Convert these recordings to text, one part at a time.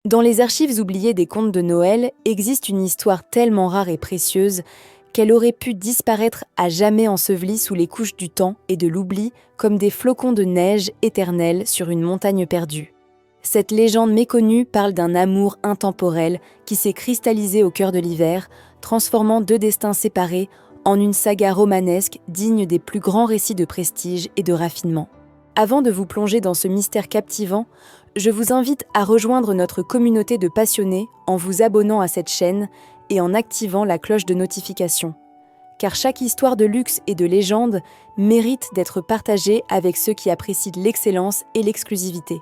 Dans les archives oubliées des contes de Noël existe une histoire tellement rare et précieuse qu'elle aurait pu disparaître à jamais ensevelie sous les couches du temps et de l'oubli comme des flocons de neige éternels sur une montagne perdue. Cette légende méconnue parle d'un amour intemporel qui s'est cristallisé au cœur de l'hiver, transformant deux destins séparés en une saga romanesque digne des plus grands récits de prestige et de raffinement. Avant de vous plonger dans ce mystère captivant, je vous invite à rejoindre notre communauté de passionnés en vous abonnant à cette chaîne et en activant la cloche de notification. Car chaque histoire de luxe et de légende mérite d'être partagée avec ceux qui apprécient l'excellence et l'exclusivité.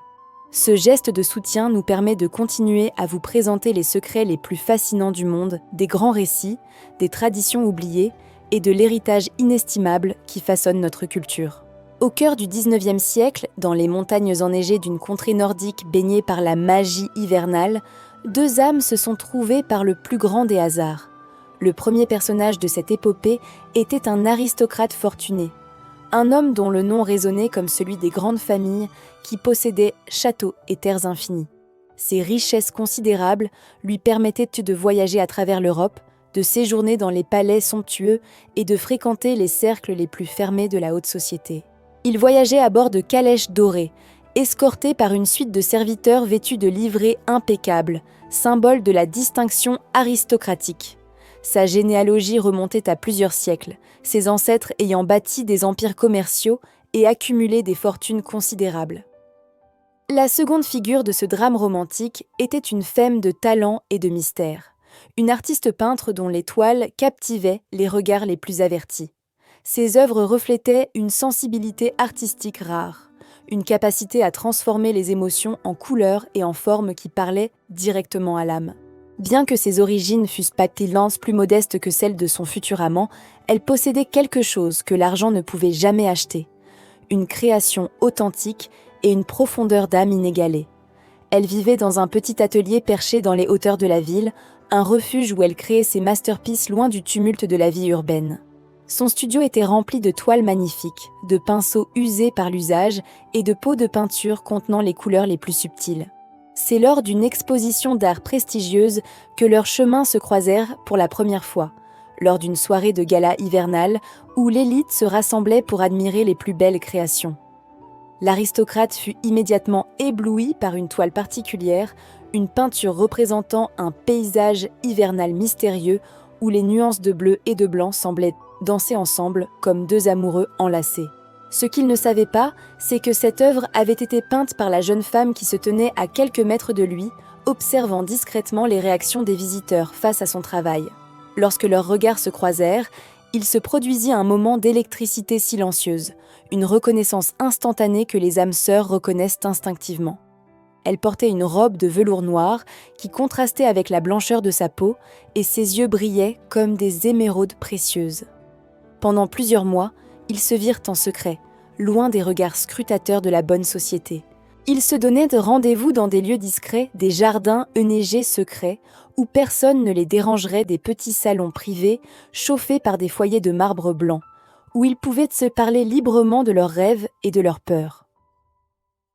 Ce geste de soutien nous permet de continuer à vous présenter les secrets les plus fascinants du monde, des grands récits, des traditions oubliées et de l'héritage inestimable qui façonne notre culture. Au cœur du 19e siècle, dans les montagnes enneigées d'une contrée nordique baignée par la magie hivernale, deux âmes se sont trouvées par le plus grand des hasards. Le premier personnage de cette épopée était un aristocrate fortuné, un homme dont le nom résonnait comme celui des grandes familles qui possédaient châteaux et terres infinies. Ses richesses considérables lui permettaient de voyager à travers l'Europe, de séjourner dans les palais somptueux et de fréquenter les cercles les plus fermés de la haute société. Il voyageait à bord de calèches dorées, escorté par une suite de serviteurs vêtus de livrées impeccables, symbole de la distinction aristocratique. Sa généalogie remontait à plusieurs siècles, ses ancêtres ayant bâti des empires commerciaux et accumulé des fortunes considérables. La seconde figure de ce drame romantique était une femme de talent et de mystère, une artiste peintre dont les toiles captivaient les regards les plus avertis. Ses œuvres reflétaient une sensibilité artistique rare, une capacité à transformer les émotions en couleurs et en formes qui parlaient directement à l'âme. Bien que ses origines fussent pas-de-lance plus modestes que celles de son futur amant, elle possédait quelque chose que l'argent ne pouvait jamais acheter, une création authentique et une profondeur d'âme inégalée. Elle vivait dans un petit atelier perché dans les hauteurs de la ville, un refuge où elle créait ses masterpieces loin du tumulte de la vie urbaine. Son studio était rempli de toiles magnifiques, de pinceaux usés par l'usage et de pots de peinture contenant les couleurs les plus subtiles. C'est lors d'une exposition d'art prestigieuse que leurs chemins se croisèrent pour la première fois, lors d'une soirée de gala hivernale où l'élite se rassemblait pour admirer les plus belles créations. L'aristocrate fut immédiatement ébloui par une toile particulière, une peinture représentant un paysage hivernal mystérieux où les nuances de bleu et de blanc semblaient danser ensemble comme deux amoureux enlacés. Ce qu'il ne savait pas, c'est que cette œuvre avait été peinte par la jeune femme qui se tenait à quelques mètres de lui, observant discrètement les réactions des visiteurs face à son travail. Lorsque leurs regards se croisèrent, il se produisit un moment d'électricité silencieuse, une reconnaissance instantanée que les âmes sœurs reconnaissent instinctivement. Elle portait une robe de velours noir qui contrastait avec la blancheur de sa peau et ses yeux brillaient comme des émeraudes précieuses. Pendant plusieurs mois, ils se virent en secret, loin des regards scrutateurs de la bonne société. Ils se donnaient de rendez-vous dans des lieux discrets, des jardins enneigés secrets, où personne ne les dérangerait, des petits salons privés, chauffés par des foyers de marbre blanc, où ils pouvaient se parler librement de leurs rêves et de leurs peurs.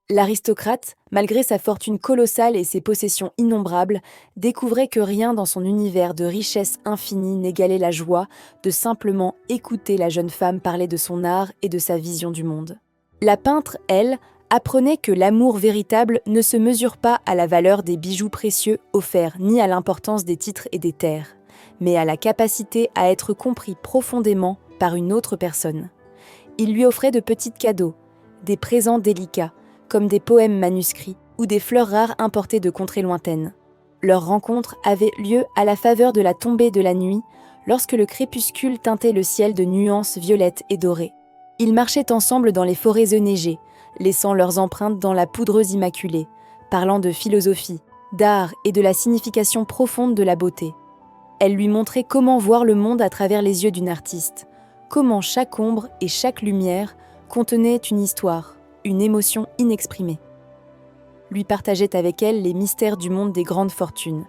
L'aristocrate, malgré sa fortune colossale et ses possessions innombrables, découvrait que rien dans son univers de richesse infinie n'égalait la joie de simplement écouter la jeune femme parler de son art et de sa vision du monde. La peintre, elle, apprenait que l'amour véritable ne se mesure pas à la valeur des bijoux précieux offerts ni à l'importance des titres et des terres, mais à la capacité à être compris profondément par une autre personne. Il lui offrait de petits cadeaux, des présents délicats, comme des poèmes manuscrits ou des fleurs rares importées de contrées lointaines. Leur rencontre avait lieu à la faveur de la tombée de la nuit, lorsque le crépuscule teintait le ciel de nuances violettes et dorées. Ils marchaient ensemble dans les forêts enneigées, laissant leurs empreintes dans la poudreuse immaculée, parlant de philosophie, d'art et de la signification profonde de la beauté. Elle lui montrait comment voir le monde à travers les yeux d'une artiste, comment chaque ombre et chaque lumière contenaient une histoire, une émotion inexprimée. Lui partageait avec elle les mystères du monde des grandes fortunes,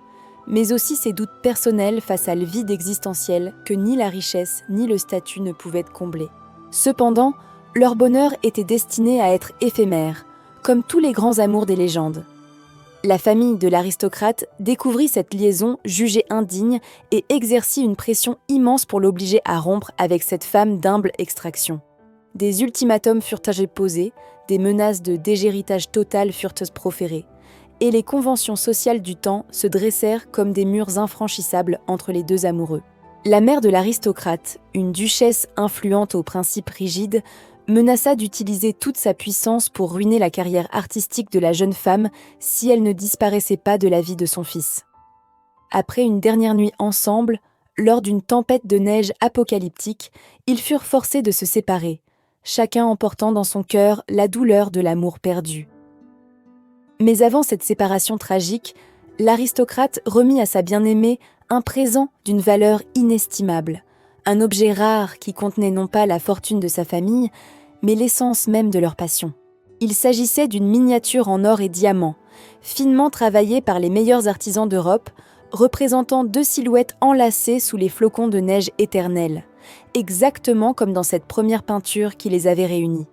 mais aussi ses doutes personnels face à le vide existentiel que ni la richesse ni le statut ne pouvaient combler. Cependant, leur bonheur était destiné à être éphémère, comme tous les grands amours des légendes. La famille de l'aristocrate découvrit cette liaison jugée indigne et exercit une pression immense pour l'obliger à rompre avec cette femme d'humble extraction. Des ultimatums furent posés, des menaces de déshéritage total furent proférées, et les conventions sociales du temps se dressèrent comme des murs infranchissables entre les deux amoureux. La mère de l'aristocrate, une duchesse influente aux principes rigides, menaça d'utiliser toute sa puissance pour ruiner la carrière artistique de la jeune femme si elle ne disparaissait pas de la vie de son fils. Après une dernière nuit ensemble, lors d'une tempête de neige apocalyptique, ils furent forcés de se séparer, chacun emportant dans son cœur la douleur de l'amour perdu. Mais avant cette séparation tragique, l'aristocrate remit à sa bien-aimée un présent d'une valeur inestimable, un objet rare qui contenait non pas la fortune de sa famille, mais l'essence même de leur passion. Il s'agissait d'une miniature en or et diamant, finement travaillée par les meilleurs artisans d'Europe, représentant deux silhouettes enlacées sous les flocons de neige éternels, exactement comme dans cette première peinture qui les avait réunis.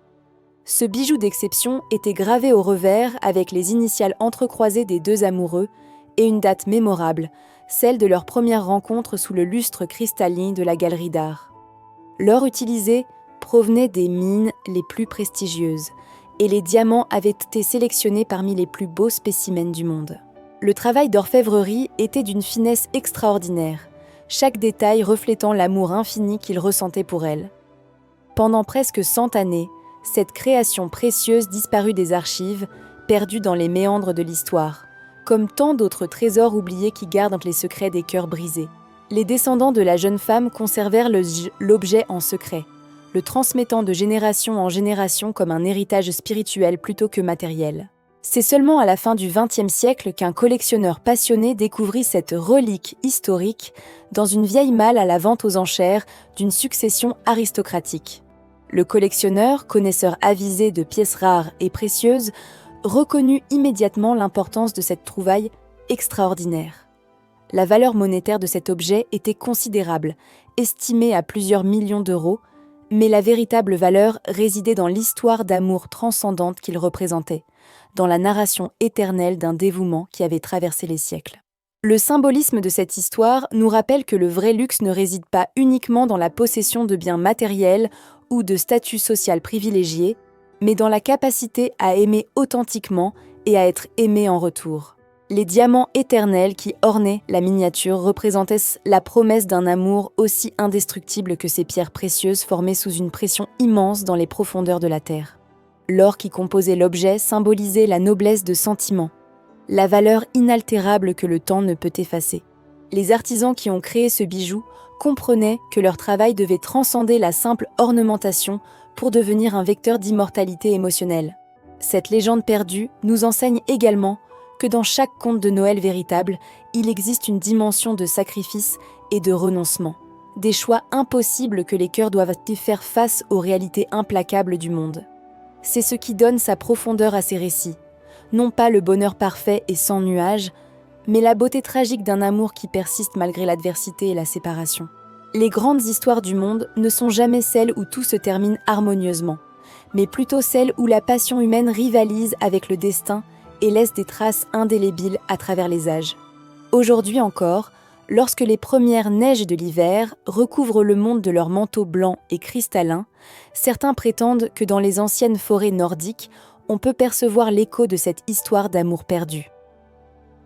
Ce bijou d'exception était gravé au revers avec les initiales entrecroisées des deux amoureux et une date mémorable, celle de leur première rencontre sous le lustre cristallin de la galerie d'art. L'or utilisé provenait des mines les plus prestigieuses, et les diamants avaient été sélectionnés parmi les plus beaux spécimens du monde. Le travail d'orfèvrerie était d'une finesse extraordinaire, chaque détail reflétant l'amour infini qu'il ressentait pour elle. Pendant presque 100 années, cette création précieuse disparut des archives, perdue dans les méandres de l'histoire, comme tant d'autres trésors oubliés qui gardent les secrets des cœurs brisés. Les descendants de la jeune femme conservèrent l'objet en secret, le transmettant de génération en génération comme un héritage spirituel plutôt que matériel. C'est seulement à la fin du XXe siècle qu'un collectionneur passionné découvrit cette relique historique dans une vieille malle à la vente aux enchères d'une succession aristocratique. Le collectionneur, connaisseur avisé de pièces rares et précieuses, reconnut immédiatement l'importance de cette trouvaille extraordinaire. La valeur monétaire de cet objet était considérable, estimée à plusieurs millions d'euros, mais la véritable valeur résidait dans l'histoire d'amour transcendante qu'il représentait, dans la narration éternelle d'un dévouement qui avait traversé les siècles. Le symbolisme de cette histoire nous rappelle que le vrai luxe ne réside pas uniquement dans la possession de biens matériels ou de statut social privilégié, mais dans la capacité à aimer authentiquement et à être aimé en retour. Les diamants éternels qui ornaient la miniature représentaient la promesse d'un amour aussi indestructible que ces pierres précieuses formées sous une pression immense dans les profondeurs de la terre. L'or qui composait l'objet symbolisait la noblesse de sentiment, la valeur inaltérable que le temps ne peut effacer. Les artisans qui ont créé ce bijou comprenaient que leur travail devait transcender la simple ornementation pour devenir un vecteur d'immortalité émotionnelle. Cette légende perdue nous enseigne également que dans chaque conte de Noël véritable, il existe une dimension de sacrifice et de renoncement. Des choix impossibles que les cœurs doivent faire face aux réalités implacables du monde. C'est ce qui donne sa profondeur à ces récits. Non pas le bonheur parfait et sans nuages, mais la beauté tragique d'un amour qui persiste malgré l'adversité et la séparation. Les grandes histoires du monde ne sont jamais celles où tout se termine harmonieusement, mais plutôt celles où la passion humaine rivalise avec le destin et laisse des traces indélébiles à travers les âges. Aujourd'hui encore, lorsque les premières neiges de l'hiver recouvrent le monde de leur manteau blanc et cristallin, certains prétendent que dans les anciennes forêts nordiques, on peut percevoir l'écho de cette histoire d'amour perdu.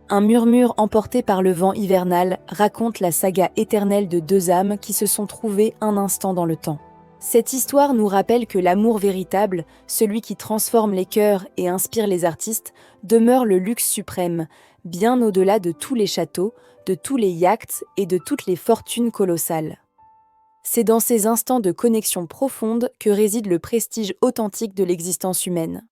Un murmure emporté par le vent hivernal raconte la saga éternelle de deux âmes qui se sont trouvées un instant dans le temps. Cette histoire nous rappelle que l'amour véritable, celui qui transforme les cœurs et inspire les artistes, demeure le luxe suprême, bien au-delà de tous les châteaux, de tous les yachts et de toutes les fortunes colossales. C'est dans ces instants de connexion profonde que réside le prestige authentique de l'existence humaine.